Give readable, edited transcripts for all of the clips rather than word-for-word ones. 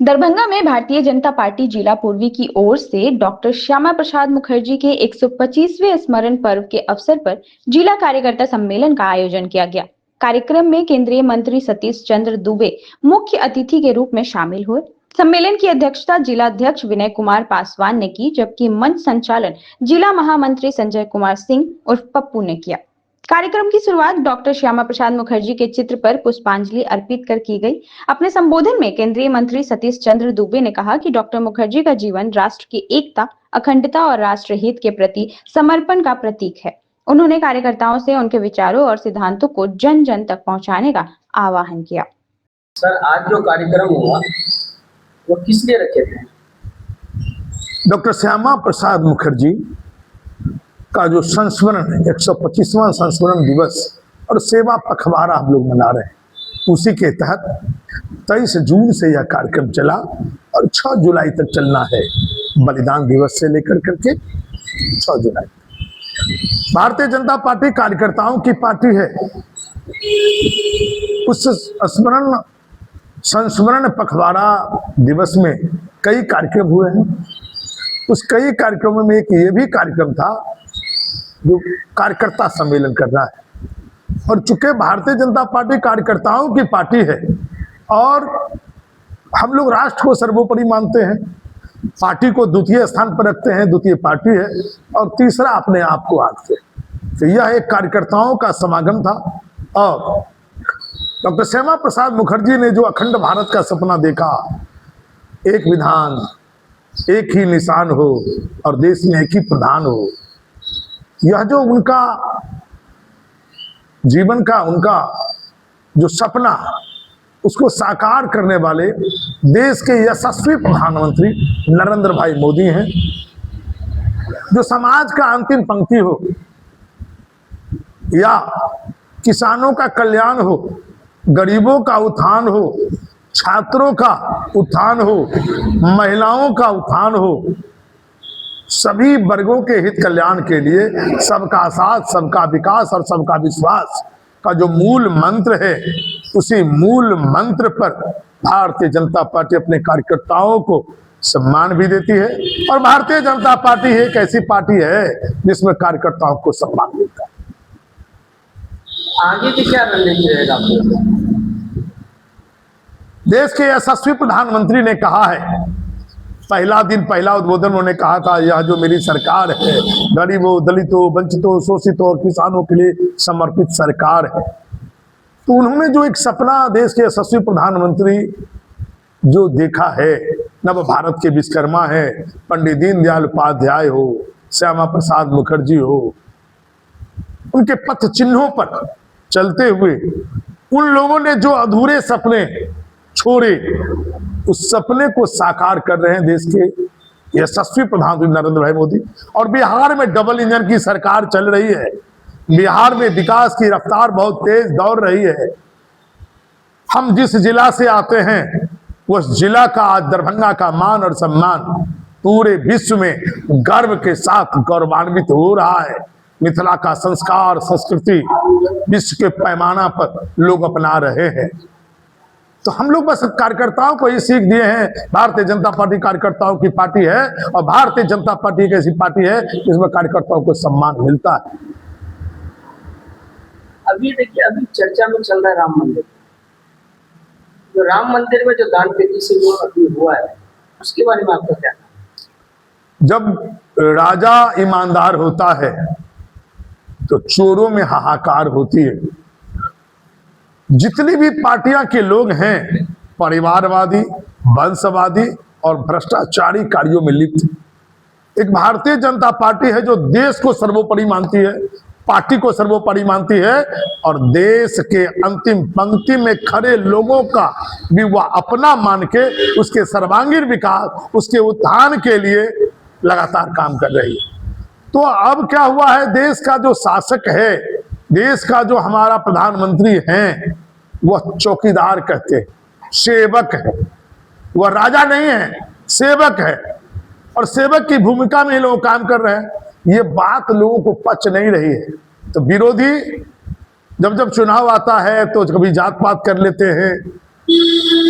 दरभंगा में भारतीय जनता पार्टी जिला पूर्वी की ओर से डॉक्टर श्यामा प्रसाद मुखर्जी के 125वें स्मरण पर्व के अवसर पर जिला कार्यकर्ता सम्मेलन का आयोजन किया गया। कार्यक्रम में केंद्रीय मंत्री सतीश चंद्र दुबे मुख्य अतिथि के रूप में शामिल हुए। सम्मेलन की अध्यक्षता जिला अध्यक्ष विनय कुमार पासवान ने की, जबकि मंच संचालन जिला महामंत्री संजय कुमार सिंह उर्फ पप्पू ने किया। कार्यक्रम की शुरुआत डॉक्टर श्यामा प्रसाद मुखर्जी के चित्र पर पुष्पांजलि अर्पित कर की गई। अपने संबोधन में केंद्रीय मंत्री सतीश चंद्र दुबे ने कहा कि डॉक्टर मुखर्जी का जीवन राष्ट्र की एकता, अखंडता और राष्ट्र हित के प्रति समर्पण का प्रतीक है। उन्होंने कार्यकर्ताओं से उनके विचारों और सिद्धांतों को जन जन तक पहुंचाने का आह्वान किया। सर, आज जो कार्यक्रम हुआ वो किस लिए रखे थे? डॉक्टर श्यामा प्रसाद मुखर्जी का जो संस्मरण है, 125वां संस्मरण दिवस और सेवा पखवाड़ा हम लोग मना रहे हैं, उसी के तहत 23 जून से यह कार्यक्रम चला और 6 जुलाई तक चलना है। बलिदान दिवस से लेकर करके 6 जुलाई तक। भारतीय जनता पार्टी कार्यकर्ताओं की पार्टी है। उस संस्मरण पखवाड़ा दिवस में कई कार्यक्रम हुए हैं। उस कई कार्यक्रमों में एक ये भी कार्यक्रम था जो कार्यकर्ता सम्मेलन कर रहा है। और चूंकि भारतीय जनता पार्टी कार्यकर्ताओं की पार्टी है और हम लोग राष्ट्र को सर्वोपरि मानते हैं, पार्टी को द्वितीय स्थान पर रखते हैं, द्वितीय पार्टी है, और तीसरा अपने आप को आंकते हैं। तो यह एक कार्यकर्ताओं का समागम था। और डॉक्टर श्यामा प्रसाद मुखर्जी ने जो अखंड भारत का सपना देखा, एक विधान, एक ही निशान हो और देश में एक ही प्रधान हो, यह जो उनका जीवन का उनका जो सपना, उसको साकार करने वाले देश के यशस्वी प्रधानमंत्री नरेंद्र भाई मोदी हैं। जो समाज का अंतिम पंक्ति हो या किसानों का कल्याण हो, गरीबों का उत्थान हो, छात्रों का उत्थान हो, महिलाओं का उत्थान हो, सभी वर्गों के हित कल्याण के लिए सबका साथ, सबका विकास और सबका विश्वास का जो मूल मंत्र है, उसी मूल मंत्र पर भारतीय जनता पार्टी अपने कार्यकर्ताओं को सम्मान भी देती है। और भारतीय जनता पार्टी एक ऐसी पार्टी है जिसमें कार्यकर्ताओं को सम्मान मिलता है। आगे भी क्या रणनीति रहेगा? देश के यशस्वी प्रधानमंत्री ने कहा है, पहला दिन पहला उद्बोधन उन्होंने कहा था, यह जो मेरी सरकार है गरीबों, दलितों, वंचितों, शोषितों और किसानों के लिए समर्पित सरकार है। तो उन्होंने जो एक सपना देश के यशस्वी प्रधानमंत्री जो देखा है, नव भारत के विश्वकर्मा है, पंडित दीनदयाल उपाध्याय हो, श्यामा प्रसाद मुखर्जी हो, उनके पथ चिन्हों पर चलते हुए उन लोगों ने जो अधूरे सपने छोड़े, उस सपने को साकार कर रहे हैं देश के यशस्वी प्रधानमंत्री नरेंद्र भाई मोदी। और बिहार में डबल इंजन की सरकार चल रही है। बिहार में विकास की रफ्तार बहुत तेज दौड़ रही है। हम जिस जिला से आते हैं, उस जिला का आज दरभंगा का मान और सम्मान पूरे विश्व में गर्व के साथ गौरवान्वित हो रहा है। मिथिला का संस्कार, संस्कृति विश्व के पैमाना पर लोग अपना रहे हैं। तो हम लोग बस कार्यकर्ताओं को ये सीख दिए हैं, भारतीय जनता पार्टी कार्यकर्ताओं की पार्टी है और भारतीय जनता पार्टी एक ऐसी पार्टी है जिसमें कार्यकर्ताओं को सम्मान मिलता है। अभी देखिए, अभी चर्चा में चल रहा है राम मंदिर। जो राम मंदिर में जो दान पेटी से जो अभी हुआ है, उसके बारे में आपका क्या कहना है? जब राजा ईमानदार होता है तो चोरों में हाहाकार होती है। जितनी भी पार्टियां के लोग हैं, परिवारवादी, वंशवादी और भ्रष्टाचारी कार्यों में लिप्त, एक भारतीय जनता पार्टी है जो देश को सर्वोपरि मानती है, पार्टी को सर्वोपरि मानती है और देश के अंतिम पंक्ति में खड़े लोगों का भी वह अपना मान के उसके सर्वांगीण विकास, उसके उत्थान के लिए लगातार काम कर रही है। तो अब क्या हुआ है, देश का जो शासक है, देश का जो हमारा प्रधानमंत्री हैं, वह चौकीदार कहते हैं, सेवक है। वह राजा नहीं है, सेवक है। और सेवक की भूमिका में लोग काम कर रहे हैं। ये बात लोगों को पच नहीं रही है। तो विरोधी जब जब चुनाव आता है तो कभी जात पात कर लेते हैं,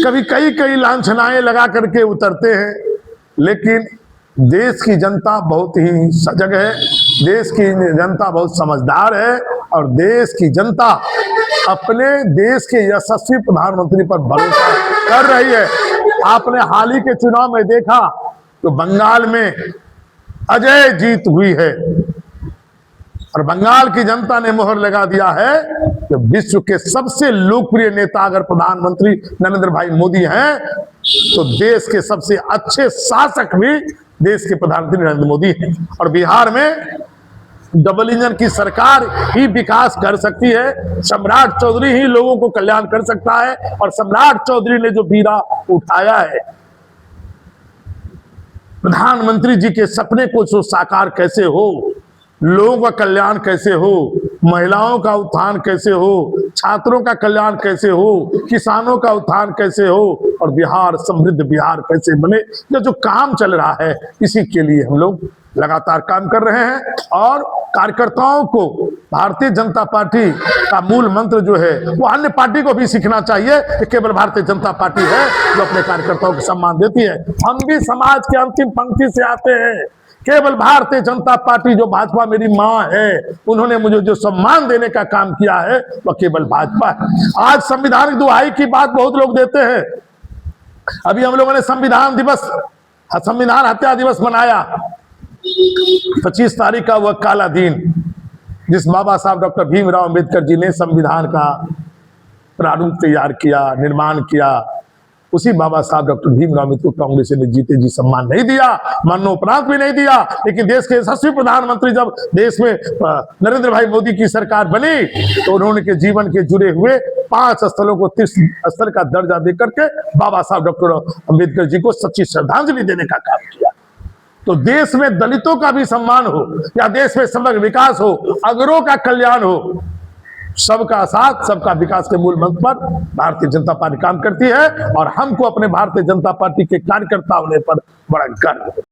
कभी कई कई लांछनाएं लगा करके उतरते हैं, लेकिन देश की जनता बहुत ही सजग है, देश की जनता बहुत समझदार है और देश की जनता अपने देश के यशस्वी प्रधानमंत्री पर भरोसा कर रही है। आपने हाल ही के चुनाव में देखा तो बंगाल में अजय जीत हुई है और बंगाल की जनता ने मोहर लगा दिया है कि विश्व के सबसे लोकप्रिय नेता अगर प्रधानमंत्री नरेंद्र भाई मोदी हैं तो देश के सबसे अच्छे शासक भी देश के प्रधानमंत्री नरेंद्र मोदी हैं। और बिहार में डबल इंजन की सरकार ही विकास कर सकती है, सम्राट चौधरी ही लोगों को कल्याण कर सकता है और सम्राट चौधरी ने जो बीड़ा उठाया है प्रधानमंत्री जी के सपने को जो साकार कैसे हो, लोगों का कल्याण कैसे हो, महिलाओं का उत्थान कैसे हो, छात्रों का कल्याण कैसे हो, किसानों का उत्थान कैसे हो और बिहार समृद्ध बिहार कैसे बने, ये जो काम चल रहा है इसी के लिए हम लोग लगातार काम कर रहे हैं। और कार्यकर्ताओं को भारतीय जनता पार्टी का मूल मंत्र जो है वो अन्य पार्टी को भी सीखना चाहिए कि केवल भारतीय जनता पार्टी है जो अपने कार्यकर्ताओं को सम्मान देती है। हम भी समाज के अंतिम पंक्ति से आते हैं, केवल भारतीय जनता पार्टी जो भाजपा मेरी मां है, उन्होंने मुझे जो सम्मान देने का काम किया है वह केवल भाजपा है। आज संविधान की दुहाई की बात बहुत लोग देते हैं, अभी हम लोगों ने संविधान हत्या दिवस मनाया, 25 तारीख का वह काला दिन जिस बाबा साहब डॉक्टर भीमराव अंबेडकर जी ने संविधान का प्रारूप तैयार किया, निर्माण किया, उसी बाबा साहब डॉक्टर भीमराव अम्बेडकर को कांग्रेस ने जीते जी सम्मान नहीं दिया, मरणोपरांत भी नहीं दिया। लेकिन देश के यशस्वी प्रधानमंत्री जब देश में नरेंद्र भाई मोदी की सरकार बनी तो उन्होंने के जीवन के जुड़े हुए 5 स्थलों को तीर्थ स्थल का दर्जा देकर के बाबा साहब डॉक्टर अम्बेडकर जी को सच्ची श्रद्धांजलि देने का काम किया। तो देश में दलितों का भी सम्मान हो या देश में समग्र विकास हो, अगरों का कल्याण हो, सबका साथ सबका विकास के मूल मंत्र पर भारतीय जनता पार्टी काम करती है और हमको अपने भारतीय जनता पार्टी के कार्यकर्ता होने पर बड़ा गर्व है।